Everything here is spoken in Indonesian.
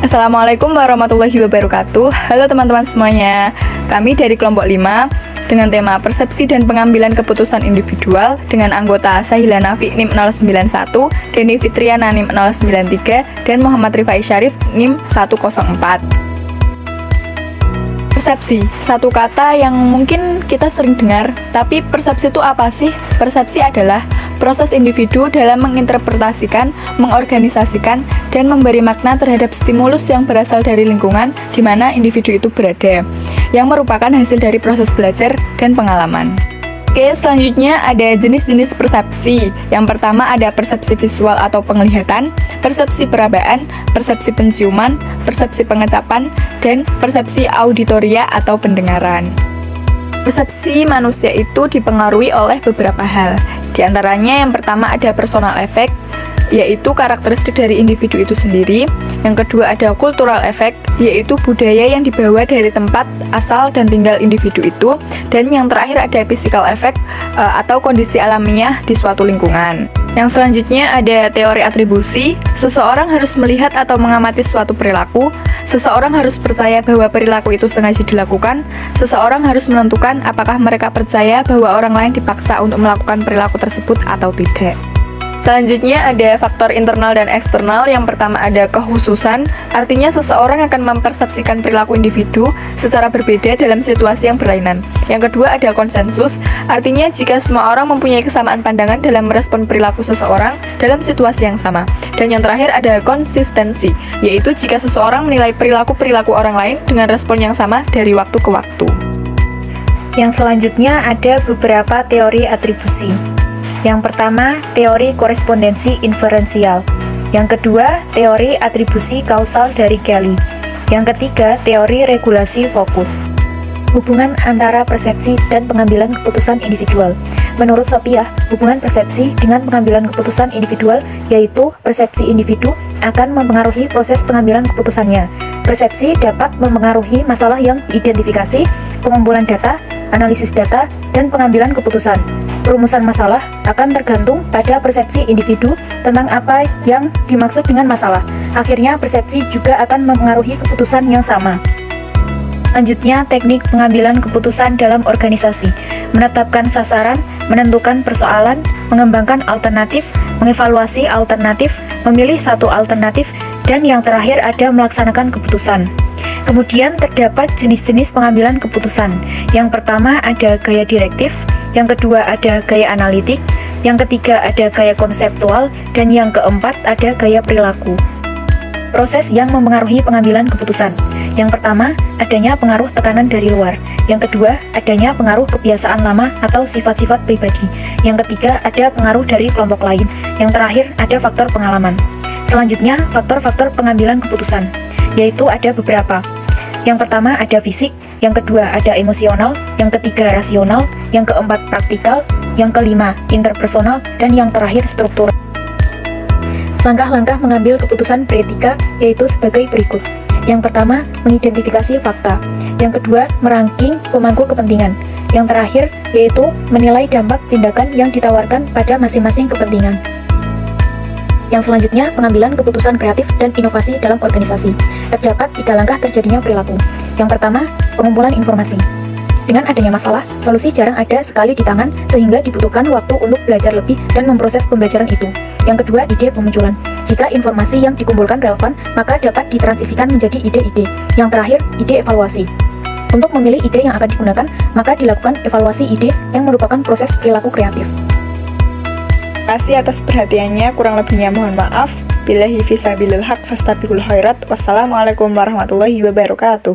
Assalamualaikum warahmatullahi wabarakatuh. Halo teman-teman semuanya. Kami dari kelompok 5 dengan tema persepsi dan pengambilan keputusan individual dengan anggota Sahila Nafi NIM 091, Deni Fitriana NIM 093, dan Muhammad Rifai Syarif NIM 104. Persepsi, satu kata yang mungkin kita sering dengar, tapi persepsi itu apa sih? Persepsi adalah proses individu dalam menginterpretasikan, mengorganisasikan, dan memberi makna terhadap stimulus yang berasal dari lingkungan di mana individu itu berada, yang merupakan hasil dari proses belajar dan pengalaman. Oke, selanjutnya ada jenis-jenis persepsi. Yang pertama ada persepsi visual atau penglihatan, persepsi perabaan, persepsi penciuman, persepsi pengecapan, dan persepsi auditoria atau pendengaran. Persepsi manusia itu dipengaruhi oleh beberapa hal. Di antaranya yang pertama ada personal effect, yaitu karakteristik dari individu itu sendiri. Yang kedua ada cultural effect, yaitu budaya yang dibawa dari tempat asal dan tinggal individu itu. Dan yang terakhir ada physical effect atau kondisi alamiah di suatu lingkungan. Yang selanjutnya ada teori atribusi. Seseorang harus melihat atau mengamati suatu perilaku. Seseorang harus percaya bahwa perilaku itu sengaja dilakukan. Seseorang harus menentukan apakah mereka percaya bahwa orang lain dipaksa untuk melakukan perilaku tersebut atau tidak. Selanjutnya ada faktor internal dan eksternal. Yang pertama ada kekhususan, artinya seseorang akan mempersepsikan perilaku individu secara berbeda dalam situasi yang berlainan. Yang kedua ada konsensus, artinya jika semua orang mempunyai kesamaan pandangan dalam merespon perilaku seseorang dalam situasi yang sama. Dan yang terakhir ada konsistensi, yaitu jika seseorang menilai perilaku-perilaku orang lain dengan respon yang sama dari waktu ke waktu. Yang selanjutnya ada beberapa teori atribusi. Yang pertama, teori korespondensi inferensial. Yang kedua, teori atribusi kausal dari Kelly. Yang ketiga, teori regulasi fokus. Hubungan antara persepsi dan pengambilan keputusan individual. Menurut Sophia, hubungan persepsi dengan pengambilan keputusan individual yaitu persepsi individu akan mempengaruhi proses pengambilan keputusannya. Persepsi dapat mempengaruhi masalah yang diidentifikasi, pengumpulan data, analisis data, dan pengambilan keputusan. Perumusan masalah akan tergantung pada persepsi individu tentang apa yang dimaksud dengan masalah. Akhirnya, persepsi juga akan mempengaruhi keputusan yang sama. Selanjutnya, teknik pengambilan keputusan dalam organisasi. Menetapkan sasaran, menentukan persoalan, mengembangkan alternatif, mengevaluasi alternatif, memilih satu alternatif, dan yang terakhir ada melaksanakan keputusan. Kemudian terdapat jenis-jenis pengambilan keputusan. Yang pertama ada gaya direktif, yang kedua ada gaya analitik, yang ketiga ada gaya konseptual, dan yang keempat ada gaya perilaku. Proses yang mempengaruhi pengambilan keputusan. Yang pertama, adanya pengaruh tekanan dari luar. Yang kedua, adanya pengaruh kebiasaan lama atau sifat-sifat pribadi. Yang ketiga, ada pengaruh dari kelompok lain. Yang terakhir, ada faktor pengalaman. Selanjutnya, faktor-faktor pengambilan keputusan, yaitu ada beberapa. Yang pertama ada fisik, yang kedua ada emosional, yang ketiga rasional, yang keempat praktikal, yang kelima interpersonal, dan yang terakhir struktural. Langkah-langkah mengambil keputusan beretika yaitu sebagai berikut. Yang pertama, mengidentifikasi fakta. Yang kedua, merangking pemangku kepentingan. Yang terakhir, yaitu menilai dampak tindakan yang ditawarkan pada masing-masing kepentingan. Yang selanjutnya, pengambilan keputusan kreatif dan inovasi dalam organisasi. Terdapat 3 langkah terjadinya perilaku. Yang pertama, pengumpulan informasi. Dengan adanya masalah, solusi jarang ada sekali di tangan, sehingga dibutuhkan waktu untuk belajar lebih dan memproses pembelajaran itu. Yang kedua, ide pemunculan. Jika informasi yang dikumpulkan relevan, maka dapat ditransisikan menjadi ide-ide. Yang terakhir, ide evaluasi. Untuk memilih ide yang akan digunakan, maka dilakukan evaluasi ide yang merupakan proses perilaku kreatif. Terima kasih atas perhatiannya, kurang lebihnya mohon maaf. Billahi fisabilil haq fastabiqul khairat. Wassalamualaikum warahmatullahi wabarakatuh.